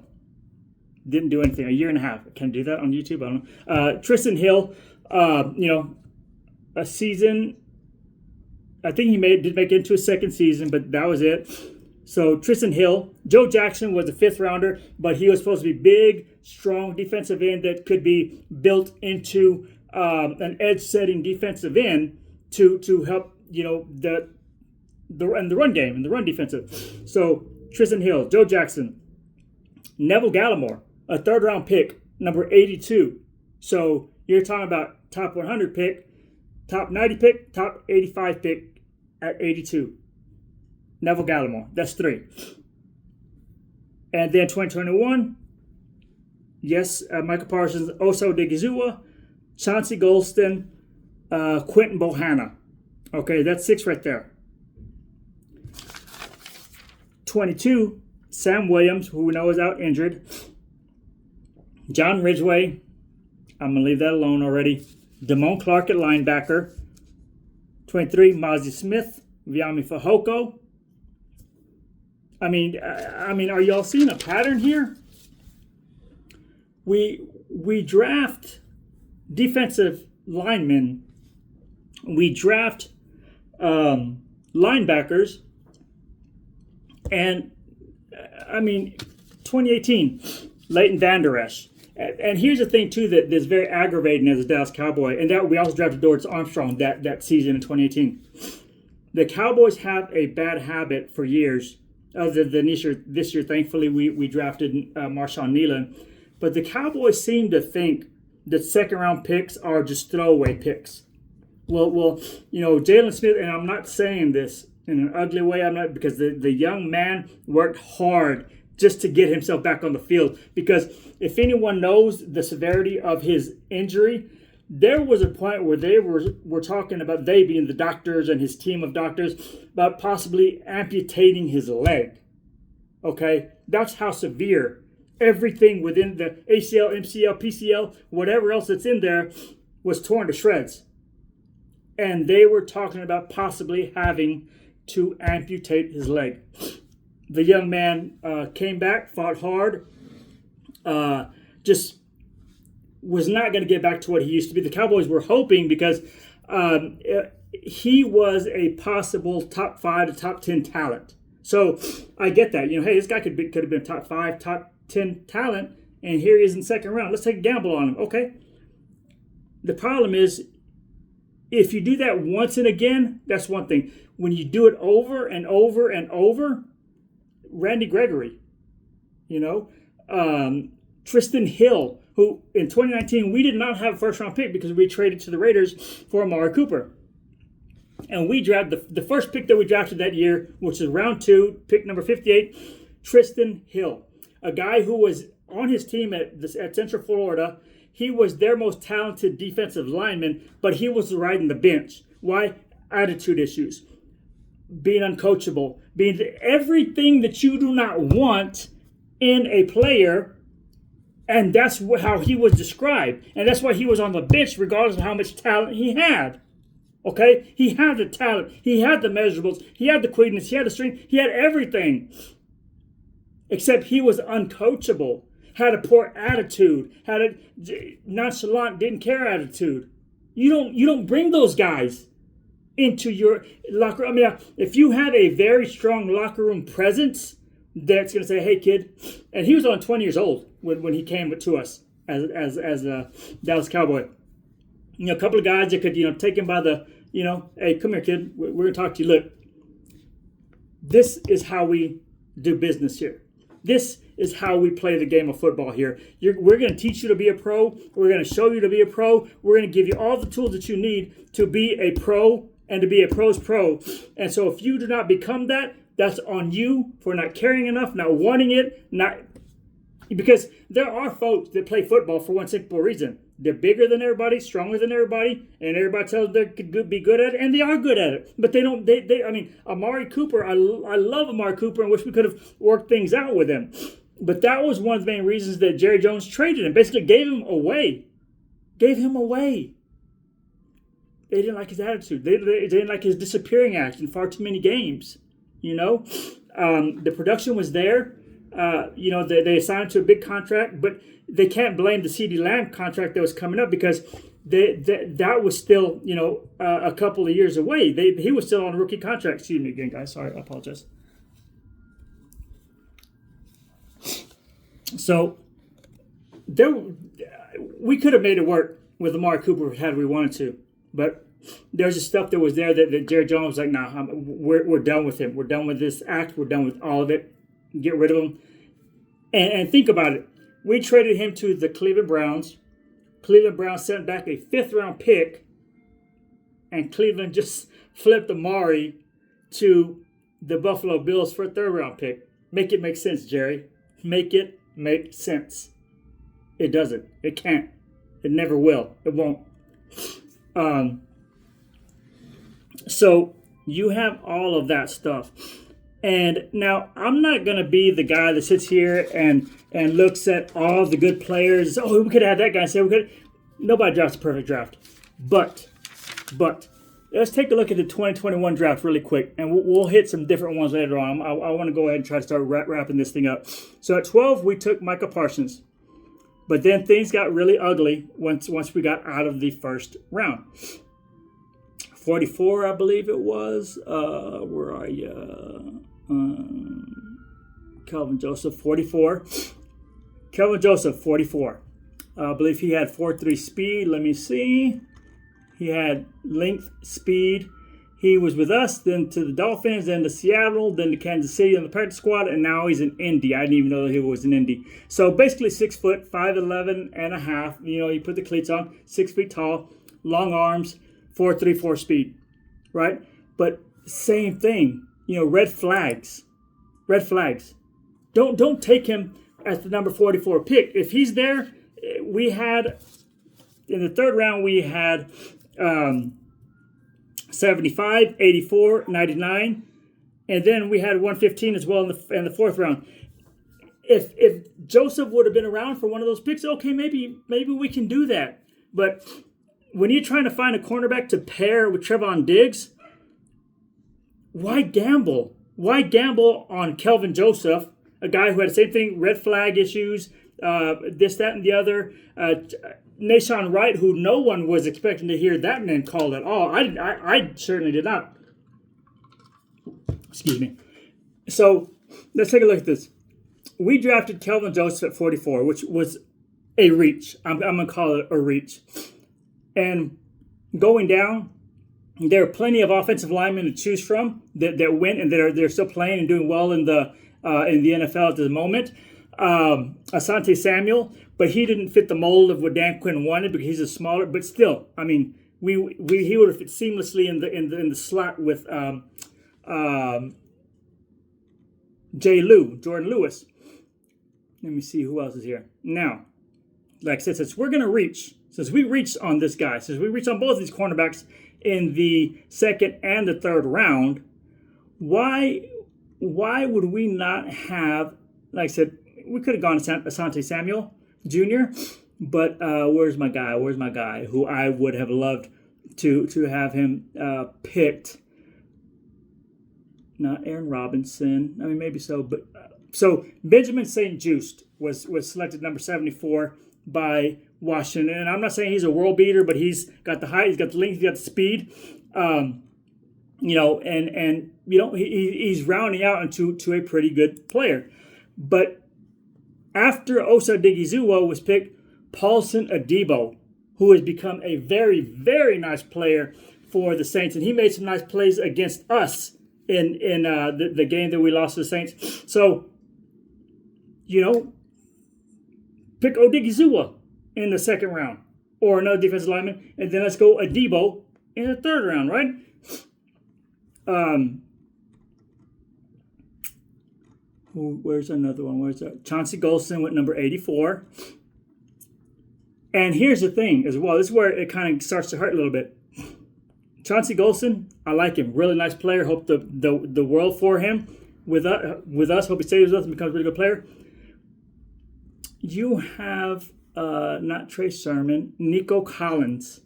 didn't do anything, a year and a half. Can I do that on YouTube? I don't know. Tristan Hill, a season, I think he did make it into a second season, but that was it. So Tristan Hill, Joe Jackson was a 5th rounder, but he was supposed to be big, strong defensive end that could be built into an edge-setting defensive end to help, the run game and the run defensive. So Tristan Hill, Joe Jackson, Neville Gallimore, a 3rd-round pick, number 82. So you're talking about top 100 pick, top 90 pick, top 85 pick at 82. Neville Gallimore, that's 3. And then 2021, yes, Micah Parsons, Osa Odigizua, Chauncey Golston, Quentin Bohanna. Okay, that's 6 right there. 22, Sam Williams, who we know is out injured. John Ridgeway, I'm going to leave that alone already. Damone Clark at linebacker. 23, Mozzie Smith, Viami Fehoko. I mean, are y'all seeing a pattern here? We draft defensive linemen. We draft linebackers. And, 2018, Leighton Vander Esch. And here's the thing, too, that's very aggravating as a Dallas Cowboy. And that we also drafted Dorrance Armstrong that season in 2018. The Cowboys have a bad habit for years. Other than this year, thankfully, we drafted Marshawn Nealon. But the Cowboys seem to think that 2nd-round picks are just throwaway picks. Well, Jalen Smith, and I'm not saying this in an ugly way, because the young man worked hard just to get himself back on the field. Because if anyone knows the severity of his injury, there was a point where they were talking about, they being the doctors and his team of doctors, about possibly amputating his leg. Okay? That's how severe everything within the ACL, MCL, PCL, whatever else that's in there was torn to shreds. And they were talking about possibly having to amputate his leg. The young man came back, fought hard, just was not going to get back to what he used to be. The Cowboys were hoping, because he was a possible top 5 to top 10 talent. So I get that. Hey, this guy could have been top 5, top 10 talent, and here he is in 2nd round. Let's take a gamble on him. Okay. The problem is, if you do that once and again, that's one thing. When you do it over and over and over, Randy Gregory, Tristan Hill, who in 2019 we did not have a first-round pick because we traded to the Raiders for Amari Cooper. And we drafted the first pick that we drafted that year, which is round 2, pick number 58, Tristan Hill, a guy who was on his team at Central Florida. He was their most talented defensive lineman, but he was riding the bench. Why? Attitude issues, being uncoachable, being everything that you do not want in a player. And that's how he was described. And that's why he was on the bench regardless of how much talent he had. Okay? He had the talent. He had the measurables. He had the quickness. He had the strength. He had everything. Except he was uncoachable. Had a poor attitude. Had a nonchalant, didn't care attitude. You don't bring those guys into your locker room. I mean, if you have a very strong locker room presence that's going to say, hey, kid. And he was only 20 years old when he came to us as a Dallas Cowboy. You know, a couple of guys that could, take him by the, hey, come here, kid. We're going to talk to you. Look, this is how we do business here. This is how we play the game of football here. We're going to teach you to be a pro. We're going to show you to be a pro. We're going to give you all the tools that you need to be a pro and to be a pro's pro. And so if you do not become that, that's on you for not caring enough, not wanting it, because there are folks that play football for one simple reason. They're bigger than everybody, stronger than everybody, and everybody tells them they could be good at it, and they are good at it. But they don't. I mean, Amari Cooper. I love Amari Cooper, and wish we could have worked things out with him. But that was one of the main reasons that Jerry Jones traded him. Basically, gave him away. They didn't like his attitude. They didn't like his disappearing act in far too many games. The production was there. They assigned him to a big contract, but they can't blame the CeeDee Lamb contract that was coming up because that was still, a couple of years away. He was still on a rookie contract. Excuse me again, guys. Sorry, I apologize. So we could have made it work with Amari Cooper had we wanted to, but there's just stuff that was there that Jerry Jones was like, nah, we're done with him. We're done with this act. We're done with all of it. Get rid of him. And think about it. We traded him to the Cleveland Browns. Cleveland Browns sent back a 5th-round pick, and Cleveland just flipped Amari to the Buffalo Bills for a 3rd-round pick. Make it make sense, Jerry. Make it make sense. It doesn't. It can't. It never will. It won't. So you have all of that stuff. And now I'm not going to be the guy that sits here and looks at all the good players. Oh, we could have that guy say we could. Nobody drafts a perfect draft. But let's take a look at the 2021 draft really quick, and we'll hit some different ones later on. I want to go ahead and try to start wrapping this thing up. So at 12, we took Micah Parsons. But then things got really ugly once we got out of the first round. 44, I believe it was. Where are you? Kelvin Joseph, 44. Kelvin Joseph, 44. I believe he had 4.3 speed. Let me see. He had length, speed. He was with us, then to the Dolphins, then to Seattle, then to Kansas City on the practice squad, and now he's in Indy. I didn't even know that he was in Indy. So basically 6 foot, 5'11 and a half. You put the cleats on, 6 feet tall, long arms, 4.34 speed, right? But same thing, red flags. Red flags. Don't take him as the number 44 pick. If he's there, we had, in the 3rd round, we had 75, 84, 99, and then we had 115 as well in the 4th round. If Joseph would have been around for one of those picks, okay, maybe we can do that. But when you're trying to find a cornerback to pair with Trevon Diggs, why gamble? Why gamble on Kelvin Joseph, a guy who had the same thing, red flag issues, this, that, and the other. Nahshon Wright, who no one was expecting to hear that name called at all. I certainly did not. Excuse me. So let's take a look at this. We drafted Kelvin Joseph at 44, which was a reach. I'm going to call it a reach. And going down, there are plenty of offensive linemen to choose from that went and they're still playing and doing well in the NFL at the moment. Asante Samuel, but he didn't fit the mold of what Dan Quinn wanted because he's a smaller. But still, I mean, he would have fit seamlessly in the slot with Jordan Lewis. Let me see who else is here now. Like I said, since we reached on this guy, since we reached on both of these cornerbacks in the second and the third round, why would we not have, like I said, we could have gone Asante Samuel Jr., but where's my guy who I would have loved to have him picked? Not Aaron Robinson. I mean, maybe so, but so Benjamin St. Just was selected number 74 by Washington, and I'm not saying he's a world beater, but he's got the height, he's got the length, he's got the speed, and he's rounding out into a pretty good player. But after Osa Odighizuwa was picked, Paulson Adebo, who has become a very, very nice player for the Saints, and he made some nice plays against us in the game that we lost to the Saints. So, pick Odighizuwa in the second round or another defensive lineman, and then let's go Adebo in the third round, right? Where's another one? Where's that? Chauncey Golston with number 84. And here's the thing as well. This is where it kind of starts to hurt a little bit. Chauncey Golston, I like him. Really nice player. Hope the world for him with us. Hope he stays with us and becomes a really good player. You have not Trey Sermon, Nico Collins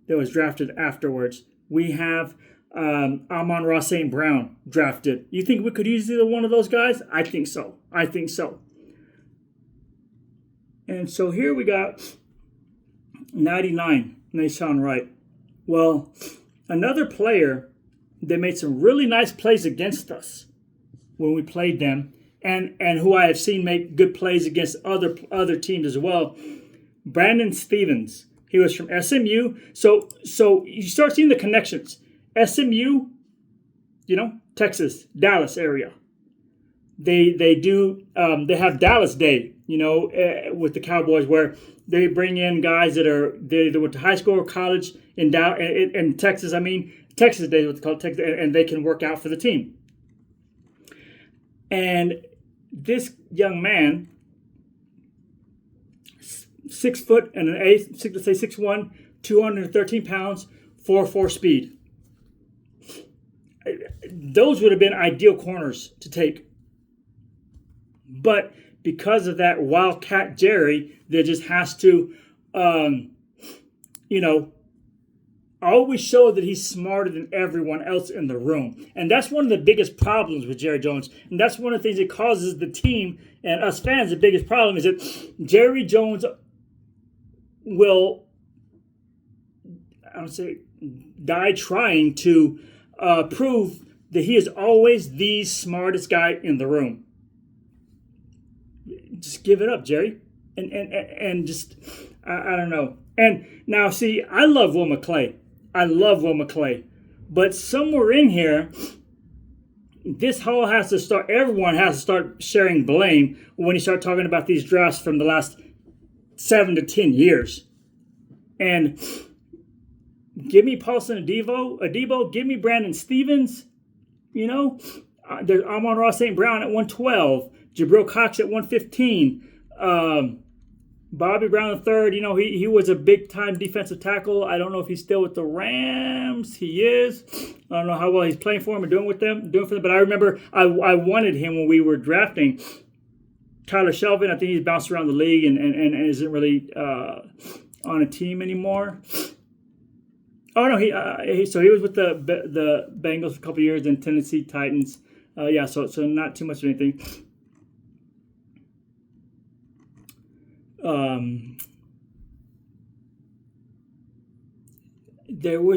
that was drafted afterwards. We have Amon-Ra St. Brown drafted. You think we could use either one of those guys? I think so. And so here we got 99, Nashawn Wright. Well, another player that made some really nice plays against us when we played them, and who I have seen make good plays against other teams as well, Brandon Stevens. He was from SMU. So you start seeing the connections. SMU, Texas, Dallas area. They have Dallas Day, with the Cowboys, where they bring in guys that went to high school or college in Texas. I mean, Texas Day is what they call it, Texas, and they can work out for the team. And this young man, 6 foot and an eighth, 6'1", 213 pounds, 4.4 speed. Those would have been ideal corners to take. But because of that Wildcat Jerry, that just has to, always show that he's smarter than everyone else in the room. And that's one of the biggest problems with Jerry Jones. And that's one of the things that causes the team and us fans the biggest problem is that Jerry Jones will, I would say, die trying to prove that he is always the smartest guy in the room. Just give it up, Jerry. And just, I don't know. And now, see, I love Will McClay. But somewhere in here, this whole has to start, everyone has to start sharing blame when you start talking about these drafts from the last 7 to 10 years. And give me Paulson Adebo, give me Brandon Stevens, there's Amon-Ra St. Brown at 112, Jabril Cox at 115, Bobby Brown III, he was a big-time defensive tackle. I don't know if he's still with the Rams. He is. I don't know how well he's playing for them or doing for them. But I remember I wanted him when we were drafting Tyler Shelvin. I think he's bounced around the league and isn't really on a team anymore. Oh, no, he was with the Bengals for a couple of years, then Tennessee Titans. So not too much of anything. There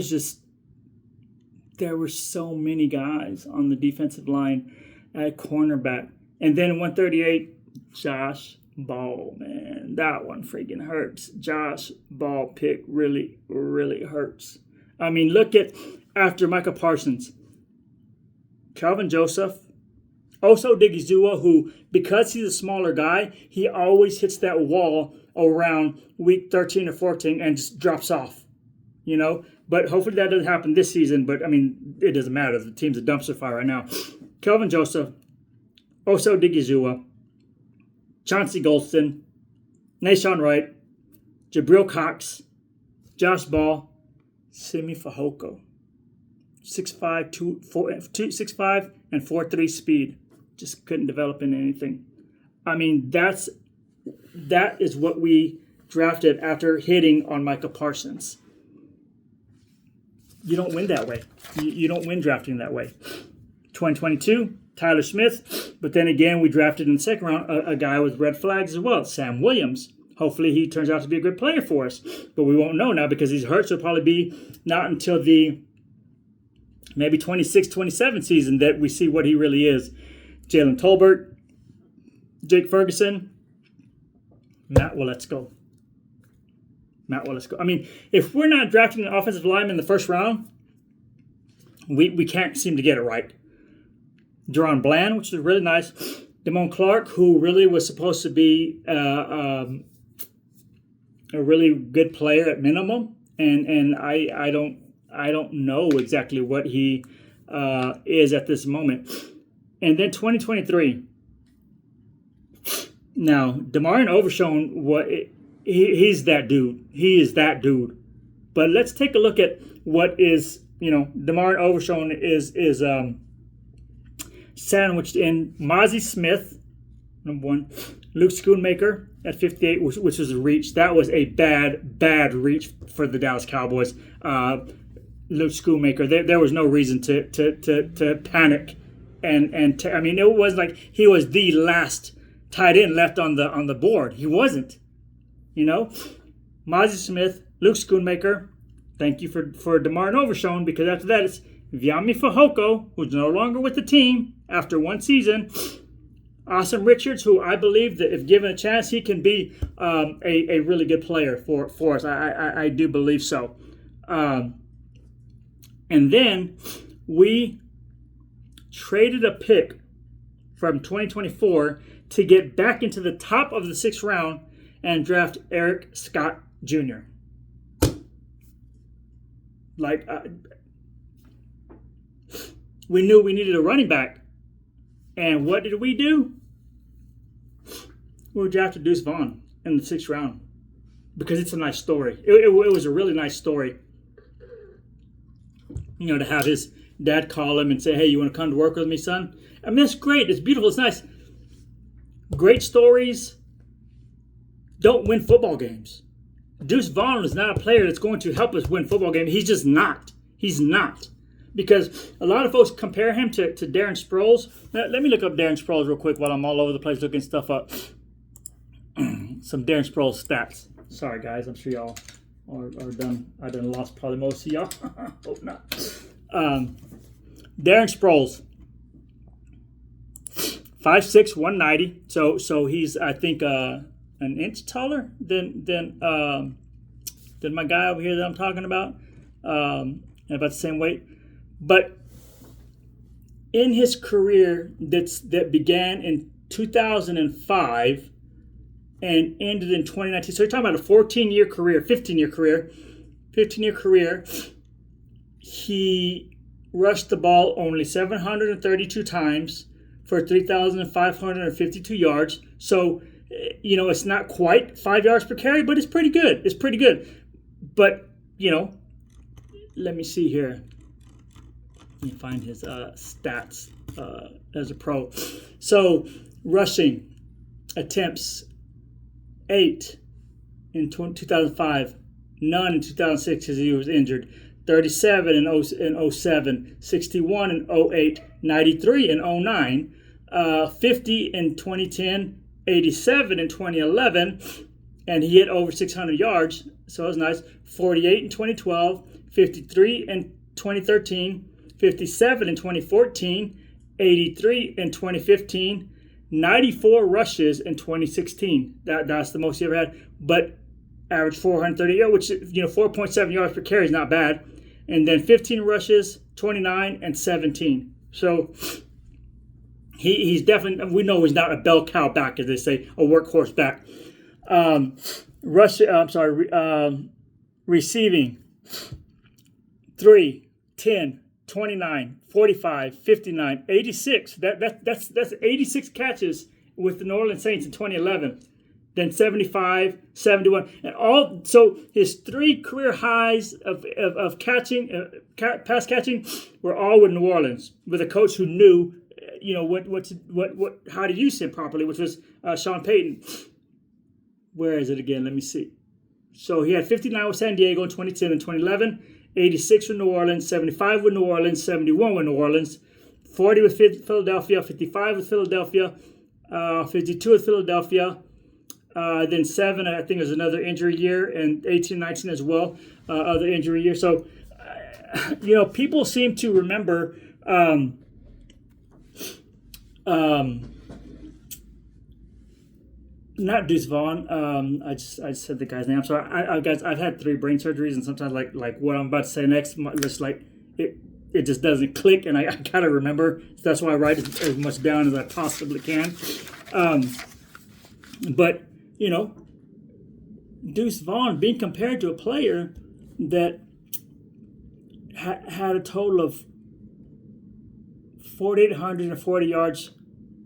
were so many guys on the defensive line at cornerback. And then 138, Josh Ball, man, that one freaking hurts. Josh Ball pick really, really hurts. I mean, look at after Micah Parsons, Calvin Joseph, Also, Digizua, who, because he's a smaller guy, he always hits that wall around week 13 or 14 and just drops off, But hopefully that doesn't happen this season. But, it doesn't matter. The team's a dumpster fire right now. Kelvin Joseph, Oso Digizua, Chauncey Golston, Nashawn Wright, Jabril Cox, Josh Ball, Simi Fehoko. 6'5", 6'5", and 4'3" speed. Just couldn't develop into anything. That is what we drafted after hitting on Micah Parsons. You don't win that way. You don't win drafting that way. 2022, Tyler Smith. But then again, we drafted in the second round a guy with red flags as well, Sam Williams. Hopefully he turns out to be a good player for us. But we won't know now because he's hurt, so it'll probably be not until the maybe 26-27 season that we see what he really is. Jalen Tolbert, Jake Ferguson, Matt Waletzko. If we're not drafting an offensive lineman in the first round, we can't seem to get it right. Jerron Bland, which is really nice. Damone Clark, who really was supposed to be a really good player at minimum, and I don't know exactly what he is at this moment. And then 2023. Now, Demarion Overshown, he's that dude. He is that dude. But let's take a look at what is, Demarion Overshown is sandwiched in Mozzie Smith, number 1, Luke Schoonmaker at 58, which was a reach. That was a bad reach for the Dallas Cowboys. Luke Schoonmaker, there was no reason to panic. And it was like he was the last tight end left on the board. He wasn't, Mozzie Smith, Luke Schoonmaker. Thank you for Demarion Overshown, because after that it's Viami Fehoko, who's no longer with the team after one season. Awesome Richards, who I believe that if given a chance, he can be a really good player for us. I do believe so. And then we traded a pick from 2024 to get back into the top of the 6th round and draft Eric Scott Jr. We knew we needed a running back. And what did we do? We drafted Deuce Vaughn in the 6th round because it's a nice story. It was a really nice story. To have his dad call him and say, hey, you want to come to work with me, son? That's great. It's beautiful. It's nice. Great stories don't win football games. Deuce Vaughn is not a player that's going to help us win football games. He's just not. He's not. Because a lot of folks compare him to Darren Sproles. Now, let me look up Darren Sproles real quick while I'm all over the place looking stuff up. Some Darren Sproles stats. Sorry, guys. I'm sure y'all are done. I done lost probably most of y'all. Hope not. Darren Sproles, 5'6", 190. So he's, I think, an inch taller than my guy over here that I'm talking about. And about the same weight. But in his career that began in 2005 and ended in 2019, so you're talking about a 15-year career, he rushed the ball only 732 times for 3,552 yards. So, it's not quite 5 yards per carry, but it's pretty good. But, let me see here. Let me find his stats as a pro. So, rushing attempts, 8 in 2005, none in 2006 because he was injured, 37 in 07, 61 in 08, 93 in 09, 50 in 2010, 87 in 2011, and he hit over 600 yards, so it was nice, 48 in 2012, 53 in 2013, 57 in 2014, 83 in 2015, 94 rushes in 2016. That's the most he ever had, but average 430 yards, which 4.7 yards per carry is not bad. And then 15 rushes, 29 and 17. So he's definitely, we know he's not a bell cow back, as they say, a workhorse back. Receiving 3, 10, 29, 45, 59, 86. That's 86 catches with the New Orleans Saints in 2011. Then 75, 71, and all. So his 3 career highs of catching, pass catching, were all with New Orleans, with a coach who knew, how to use him properly, which was Sean Payton. Where is it again? Let me see. So he had 59 with San Diego in 2010 and 2011, 86 with New Orleans, 75 with New Orleans, 71 with New Orleans, 40 with Philadelphia, 55 with Philadelphia, 52 with Philadelphia. Then 7, I think, was another injury year, and 18, 19 as well, other injury year. So, people seem to remember not Deuce Vaughn. I just said the guy's name. I'm sorry. Guys, I've had 3 brain surgeries, and sometimes like what I'm about to say next, just like it just doesn't click, and I gotta remember. So that's why I write as much down as I possibly can. But Deuce Vaughn being compared to a player that had a total of 4,840 yards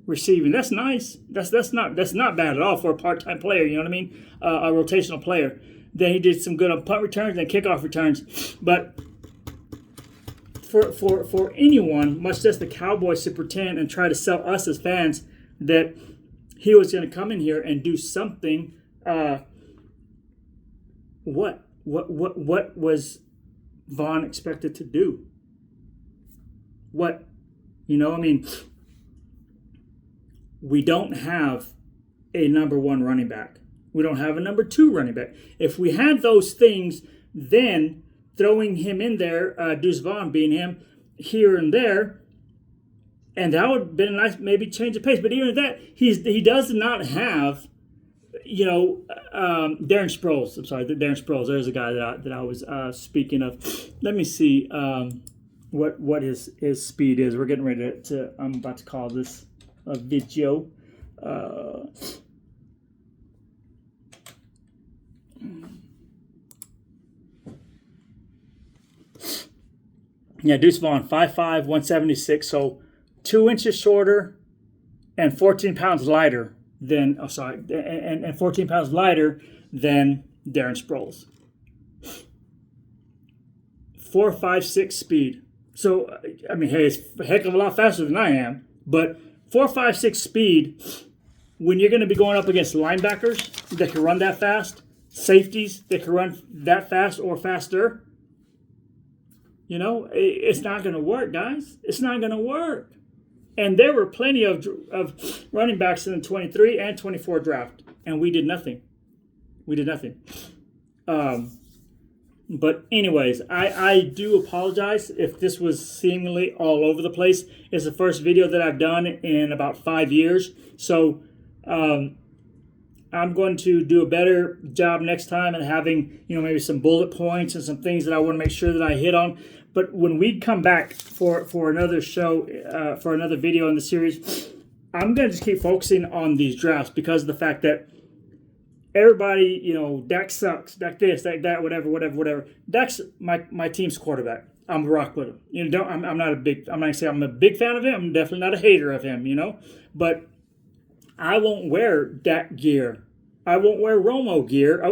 receiving. That's nice. That's not bad at all for a part-time player. You know what I mean? A rotational player. Then he did some good on punt returns and kickoff returns. But for anyone, much less the Cowboys, to pretend and try to sell us as fans that he was going to come in here and do something. What was Vaughn expected to do? What, we don't have a number 1 running back. We don't have a number 2 running back. If we had those things, then throwing him in there, Deuce Vaughn being him here and there, and that would have been a nice maybe change of pace. But even that, he does not have, Darren Sproles. I'm sorry, Darren Sproles. There's a guy that I was speaking of. Let me see what his speed is. We're getting ready to I'm about to call this a video. Deuce Vaughn, 5'5", 176. So 2 inches shorter and 14 pounds lighter than, and 14 pounds lighter than Darren Sproles. 4.56 speed. So, hey, it's a heck of a lot faster than I am. But 4.56 speed, when you're going to be going up against linebackers that can run that fast, safeties that can run that fast or faster, it's not going to work, guys. It's not going to work. And there were plenty of running backs in the 23 and 24 draft, and we did nothing. But anyways, I do apologize if this was seemingly all over the place. It's the first video that I've done in about 5 years. So I'm going to do a better job next time and having, maybe some bullet points and some things that I want to make sure that I hit on. But when we come back for another show, for another video in the series, I'm going to just keep focusing on these drafts because of the fact that everybody, Dak sucks, Dak this, Dak that, whatever. Dak's my team's quarterback. I'm rock with him. I'm not going to say I'm a big fan of him. I'm definitely not a hater of him, But I won't wear Dak gear. I won't wear Romo gear.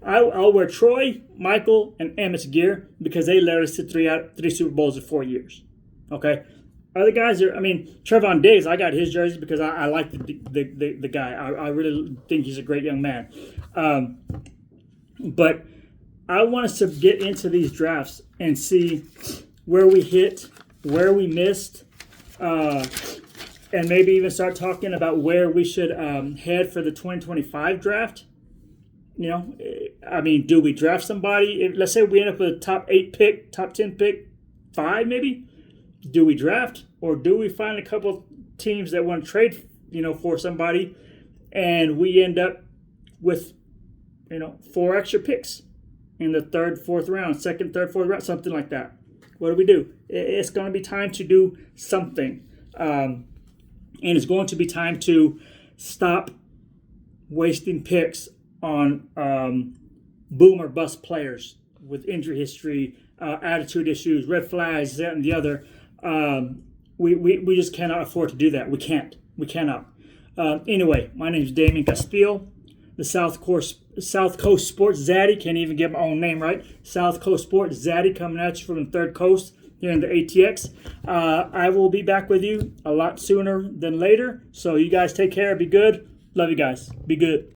I'll wear Troy, Michael, and Emmett's gear because they led us to three Super Bowls in 4 years. Okay? Other guys are, Trevon Diggs, I got his jersey because I like the guy. I really think he's a great young man. But I want us to get into these drafts and see where we hit, where we missed, and maybe even start talking about where we should head for the 2025 draft. Do we draft somebody? Let's say we end up with a top 8 pick, top 10 pick, 5 maybe. Do we draft or do we find a couple of teams that want to trade, for somebody, and we end up with, 4 extra picks in the third, fourth round, second, third, fourth round, something like that? What do we do? It's going to be time to do something. And it's going to be time to stop wasting picks on boom or bust players with injury history, attitude issues, red flags, that and the other. We just cannot afford to do that. We can't. We cannot. Anyway, my name is Damien Castile, the South Coast Sports Zaddy. Can't even get my own name right. South Coast Sports Zaddy coming at you from the Third Coast here in the ATX. I will be back with you a lot sooner than later. So you guys take care. Be good. Love you guys. Be good.